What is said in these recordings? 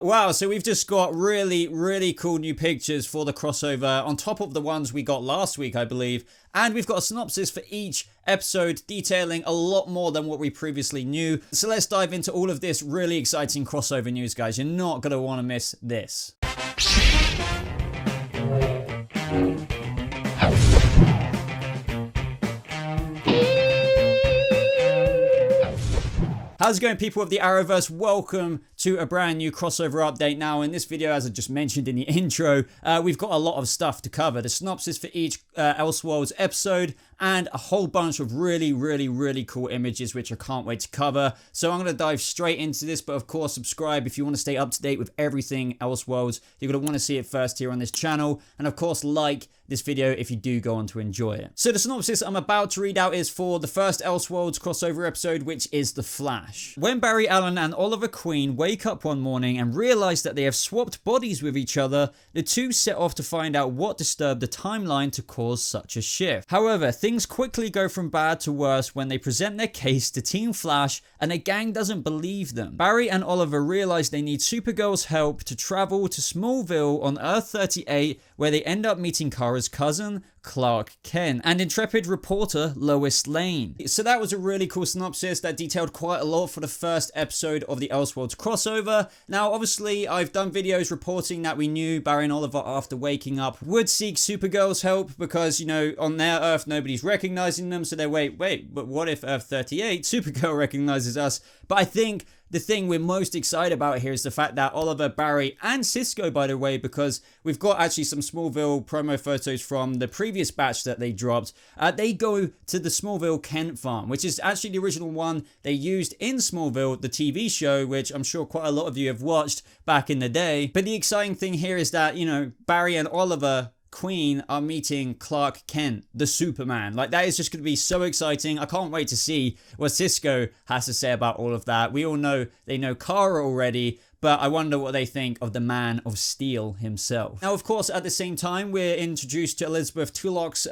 Wow, so we've just got really cool new pictures for the crossover on top of the ones we got last week, I believe. And we've got a synopsis for each episode detailing a lot more than what we previously knew. So let's dive into all of this really exciting crossover news, guys. You're not going to want to miss this. How's it going, people of the Arrowverse? Welcome to a brand new crossover update. Now, in this video, as I just mentioned in the intro, we've got a lot of stuff to cover. The synopsis for each Elseworlds episode and a whole bunch of really cool images, which I can't wait to cover. So I'm going to dive straight into this, but of course, subscribe if you want to stay up to date with everything Elseworlds. You're going to want to see it first here on this channel. And of course, like this video if you do go on to enjoy it. So the synopsis I'm about to read out is for the first Elseworlds crossover episode, which is The Flash. When Barry Allen and Oliver Queen wake up one morning and realize that they have swapped bodies with each other, the two set off to find out what disturbed the timeline to cause such a shift. However, things quickly go from bad to worse when they present their case to Team Flash and the gang doesn't believe them. Barry and Oliver realize they need Supergirl's help to travel to Smallville on Earth 38, where they end up meeting Kara's cousin, Clark Kent, and intrepid reporter Lois Lane. So that was a really cool synopsis that detailed quite a lot for the first episode of the Elseworlds crossover. Now, obviously, I've done videos reporting that we knew Barry and Oliver, after waking up, would seek Supergirl's help because, you know, on their Earth, nobody's recognizing them. So they're, wait, but what if Earth 38, Supergirl recognizes us? But I think the thing we're most excited about here is the fact that Oliver, Barry, and Cisco, by the way, because we've got actually some Smallville promo photos from the previous batch that they dropped. They go to the Smallville Kent farm, which is actually the original one they used in Smallville, the TV show, which I'm sure quite a lot of you have watched back in the day. But the exciting thing here is that, you know, Barry and Oliver Queen are meeting Clark Kent, the Superman. Like, that is just going to be so exciting. I can't wait to see what Cisco has to say about all of that. We all know they know Kara already, but I wonder what they think of the Man of Steel himself. Now, of course, at the same time, we're introduced to Elizabeth Tulloch's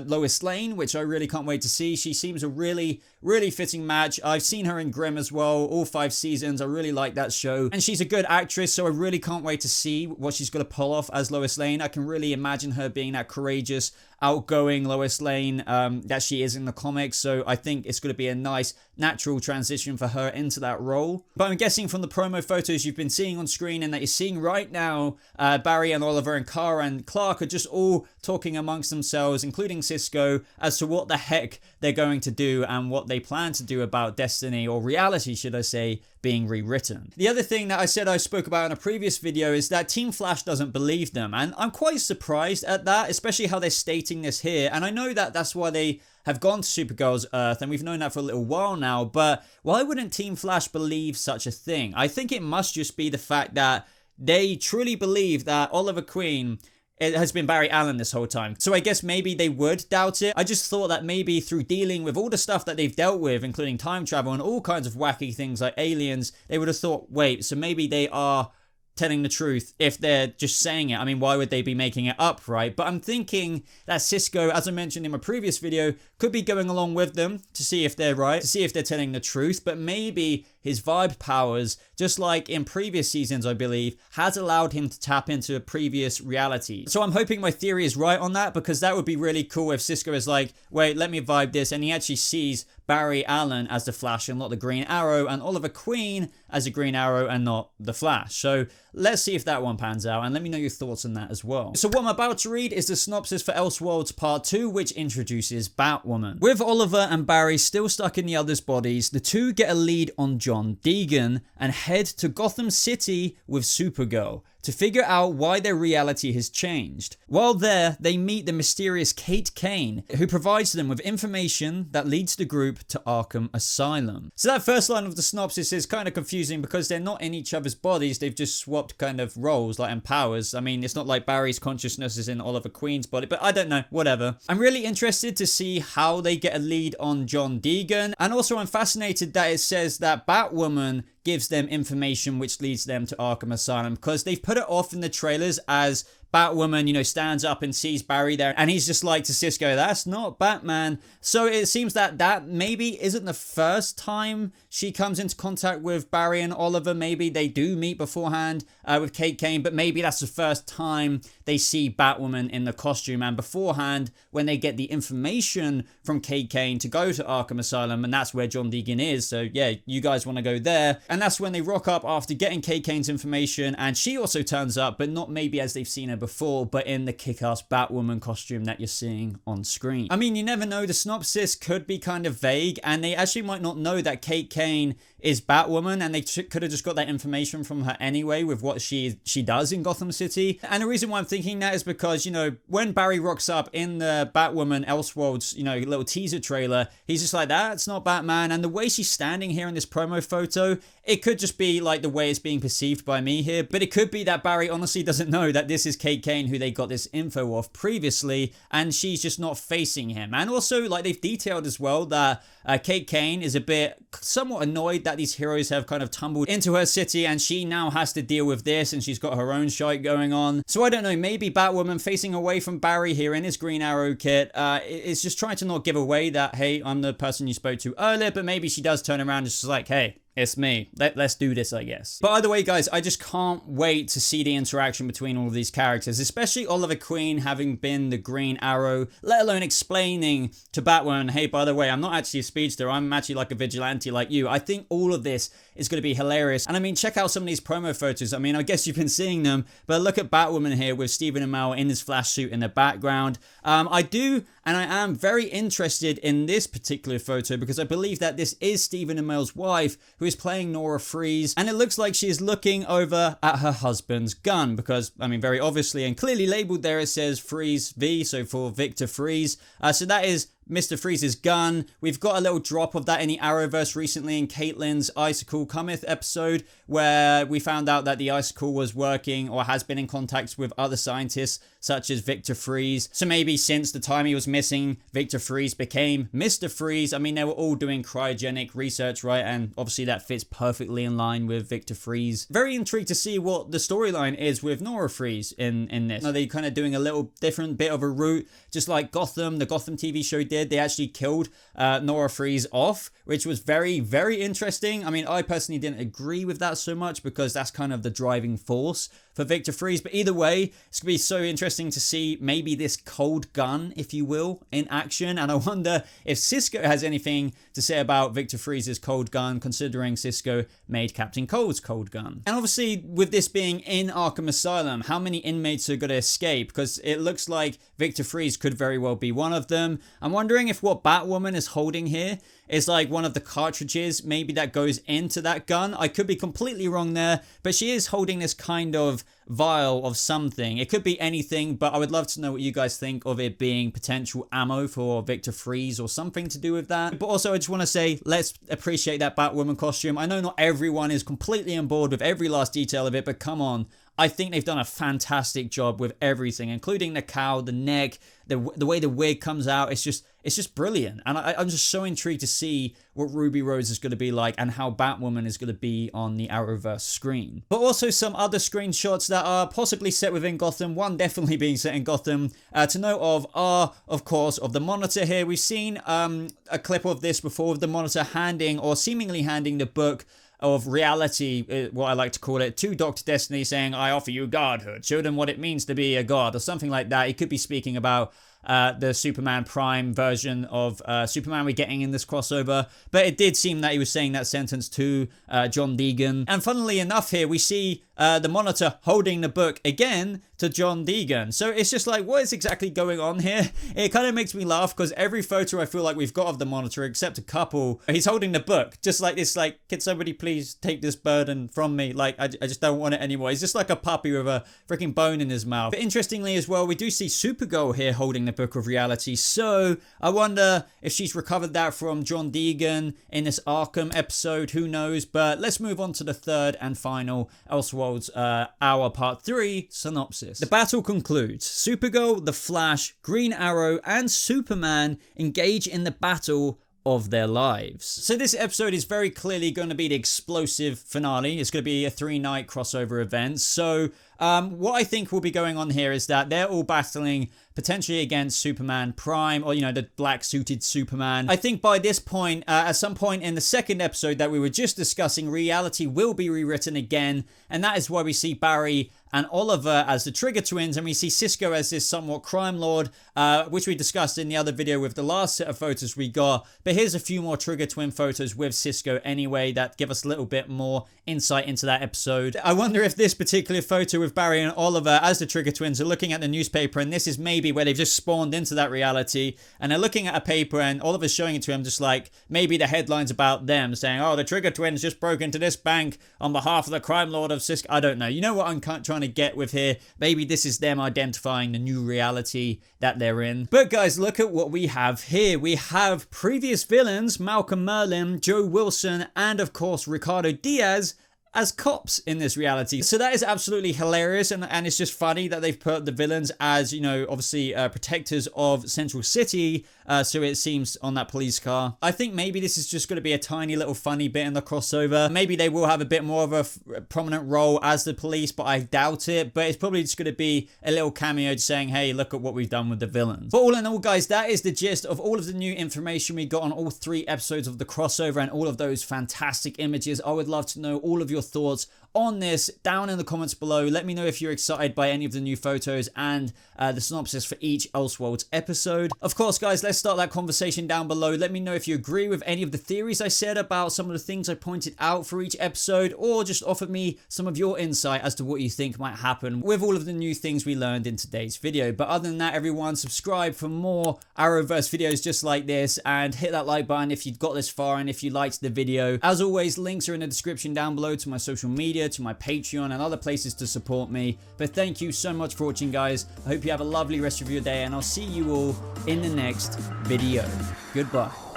Lois Lane, which I really can't wait to see. She seems a really fitting match. I've seen her in Grimm as well, all 5 seasons. I really like that show. And she's a good actress, so I really can't wait to see what she's going to pull off as Lois Lane. I can really imagine her being that courageous, outgoing Lois Lane that she is in the comics. So I think it's going to be a nice, natural transition for her into that role. But I'm guessing from the promo photos you've been seeing on screen and that you're seeing right now, Barry and Oliver and Kara and Clark are just all talking amongst themselves, including Cisco, as to what the heck they're going to do and what they plan to do about destiny, or reality, should I say, being rewritten. The other thing that I said I spoke about in a previous video is that Team Flash doesn't believe them, and I'm quite surprised at that, especially how they're stating this here. And I know that that's why they have gone to Supergirl's Earth, and we've known that for a little while now, but why wouldn't Team Flash believe such a thing? I think it must just be the fact that they truly believe that Oliver Queen, it has been Barry Allen this whole time. So I guess maybe they would doubt it. I just thought that maybe through dealing with all the stuff that they've dealt with, including time travel and all kinds of wacky things like aliens, they would have thought, wait, so maybe they are telling the truth if they're just saying it. I mean, why would they be making it up, right? But I'm thinking that Cisco, as I mentioned in my previous video, could be going along with them to see if they're right, to see if they're telling the truth. But maybe his vibe powers, just like in previous seasons, I believe, has allowed him to tap into a previous reality. So I'm hoping my theory is right on that, because that would be really cool if Cisco is like, wait, let me vibe this, and he actually sees Barry Allen as the Flash and not the Green Arrow, and Oliver Queen as the Green Arrow and not the Flash. So let's see if that one pans out, and let me know your thoughts on that as well. So what I'm about to read is the synopsis for Elseworlds Part 2, which introduces Batwoman. With Oliver and Barry still stuck in the others' bodies, the two get a lead on John Deegan and head to Gotham City with Supergirl to figure out why their reality has changed. While there, they meet the mysterious Kate Kane, who provides them with information that leads the group to Arkham Asylum. So that first line of the synopsis is kind of confusing because they're not in each other's bodies, they've just swapped kind of roles, like, and powers. I mean, it's not like Barry's consciousness is in Oliver Queen's body, but I don't know, whatever. I'm really interested to see how they get a lead on John Deegan, and also I'm fascinated that it says that Batwoman gives them information which leads them to Arkham Asylum, because they've put it off in the trailers as Batwoman, you know, stands up and sees Barry there, and he's just like to Cisco, that's not Batman. So it seems that maybe isn't the first time she comes into contact with Barry and Oliver. Maybe they do meet beforehand with Kate Kane, but maybe that's the first time they see Batwoman in the costume, and beforehand when they get the information from Kate Kane to go to Arkham Asylum, and that's where John Deegan is. So yeah, you guys want to go there, and that's when they rock up after getting Kate Kane's information, and she also turns up, but not maybe as they've seen her before, but in the kick-ass Batwoman costume that you're seeing on screen. I mean, you never know, the synopsis could be kind of vague, and they actually might not know that Kate Kane is Batwoman, and they could have just got that information from her anyway with what she does in Gotham City. And the reason why I'm thinking that is because, you know, when Barry rocks up in the Batwoman Elseworlds, you know, little teaser trailer, he's just like, that's not Batman. And the way she's standing here in this promo photo, it could just be like the way it's being perceived by me here, but it could be that Barry honestly doesn't know that this is Kate Kane who they got this info of previously, and she's just not facing him. And also, like, they've detailed as well that Kate Kane is a bit somewhat annoyed that these heroes have kind of tumbled into her city, and she now has to deal with this, and she's got her own shite going on. So I don't know, maybe Batwoman facing away from Barry here in his Green Arrow kit is just trying to not give away that, hey, I'm the person you spoke to earlier, but maybe she does turn around and just like, hey, it's me. Let's do this, I guess. But either way, guys, I just can't wait to see the interaction between all of these characters, especially Oliver Queen having been the Green Arrow, let alone explaining to Batwoman, hey, by the way, I'm not actually a speedster. I'm actually like a vigilante like you. I think all of this is going to be hilarious. And I mean, check out some of these promo photos. I mean, I guess you've been seeing them, but look at Batwoman here with Stephen Amell in his flash suit in the background. I am very interested in this particular photo because I believe that this is Stephen Amell's wife who is playing Nora Freeze, and it looks like she is looking over at her husband's gun because, I mean, very obviously and clearly labeled there it says Freeze V, so for Victor Freeze. So that is Mr. Freeze's gun. We've got a little drop of that in the Arrowverse recently in Caitlin's Icicle Cometh episode, where we found out that the Icicle was working or has been in contact with other scientists such as Victor Freeze. So maybe since the time he was missing, Victor Freeze became Mr. Freeze. I mean, they were all doing cryogenic research, right? And obviously that fits perfectly in line with Victor Freeze. Very intrigued to see what the storyline is with Nora Freeze in this. Are they kind of doing a little different bit of a route, just like Gotham, the Gotham TV show did? They actually killed Nora Freeze off, which was very, very interesting. I mean, I personally didn't agree with that so much because that's kind of the driving force for Victor Freeze. But either way, it's going to be so interesting to see maybe this cold gun, if you will, in action. And I wonder if Cisco has anything to say about Victor Freeze's cold gun, considering Cisco made Captain Cold's cold gun. And obviously, with this being in Arkham Asylum, how many inmates are going to escape? Because it looks like Victor Freeze could very well be one of them. I'm wondering if what Batwoman is holding here is like one of the cartridges maybe that goes into that gun. I could be completely wrong there, but she is holding this kind of vial of something. It could be anything, but I would love to know what you guys think of it being potential ammo for Victor Freeze or something to do with that. But also I just want to say, let's appreciate that Batwoman costume. I know not everyone is completely on board with every last detail of it, but come on. I think they've done a fantastic job with everything, including the cowl, the neck, the way the wig comes out. It's just brilliant. And I'm just so intrigued to see what Ruby Rose is going to be like and how Batwoman is going to be on the Arrowverse screen. But also some other screenshots that are possibly set within Gotham. One definitely being set in Gotham. To note of course, of the Monitor here. We've seen a clip of this before of the Monitor handing or seemingly handing the book of reality, what I like to call it, to Dr. Destiny, saying, I offer you godhood. Show them what it means to be a god, or something like that. He could be speaking about the Superman Prime version of Superman we're getting in this crossover, but it did seem that he was saying that sentence to John Deegan. And funnily enough here, we see the Monitor holding the book again to John Deegan. So it's just like, what is exactly going on here? It kind of makes me laugh because every photo I feel like we've got of the Monitor, except a couple, he's holding the book. Just like this, like, can somebody please take this burden from me? Like, I just don't want it anymore. He's just like a puppy with a freaking bone in his mouth. But interestingly as well, we do see Supergirl here holding the book of reality. So I wonder if she's recovered that from John Deegan in this Arkham episode. Who knows? But let's move on to the third and final Elseworlds Hour Part 3 synopsis. The battle concludes. Supergirl, The Flash, Green Arrow, and Superman engage in the battle of their lives. So this episode is very clearly going to be the explosive finale. It's going to be a 3-night crossover event. So what I think will be going on here is that they're all battling potentially against Superman Prime, or, you know, the black suited Superman. I think by this point, at some point in the second episode that we were just discussing, reality will be rewritten again. And that is why we see Barry and Oliver as the Trigger Twins, and we see Cisco as this somewhat crime lord, which we discussed in the other video with the last set of photos we got. But here's a few more Trigger Twin photos with Cisco anyway that give us a little bit more insight into that episode. I wonder if this particular photo with Barry and Oliver as the Trigger Twins are looking at the newspaper, and this is maybe where they've just spawned into that reality, and they're looking at a paper and Oliver's showing it to him, just like maybe the headline's about them saying, oh, the Trigger Twins just broke into this bank on behalf of the crime lord of Cisco. I don't know. You know what I'm trying to get with here? Maybe this is them identifying the new reality that they're in. But guys, look at what we have here. We have previous villains, Malcolm Merlyn, Joe Wilson, and of course Ricardo Diaz as cops in this reality. So that is absolutely hilarious, and it's just funny that they've put the villains as, you know, obviously protectors of Central City, so it seems, on that police car. I think maybe this is just going to be a tiny little funny bit in the crossover. Maybe they will have a bit more of a prominent role as the police, but I doubt it. But it's probably just going to be a little cameo just saying, hey, look at what we've done with the villains. But all in all, guys, that is the gist of all of the new information we got on all 3 episodes of the crossover and all of those fantastic images. I would love to know all of your thoughts on this down in the comments below. Let me know if you're excited by any of the new photos and the synopsis for each Elseworlds episode. Of course, guys, let's start that conversation down below. Let me know if you agree with any of the theories I said about some of the things I pointed out for each episode, or just offer me some of your insight as to what you think might happen with all of the new things we learned in today's video. But other than that, everyone, subscribe for more Arrowverse videos just like this, and hit that like button if you've got this far and if you liked the video. As always, links are in the description down below to my social media, to my Patreon, and other places to support me. But thank you so much for watching, guys. I hope you have a lovely rest of your day, and I'll see you all in the next video. Goodbye.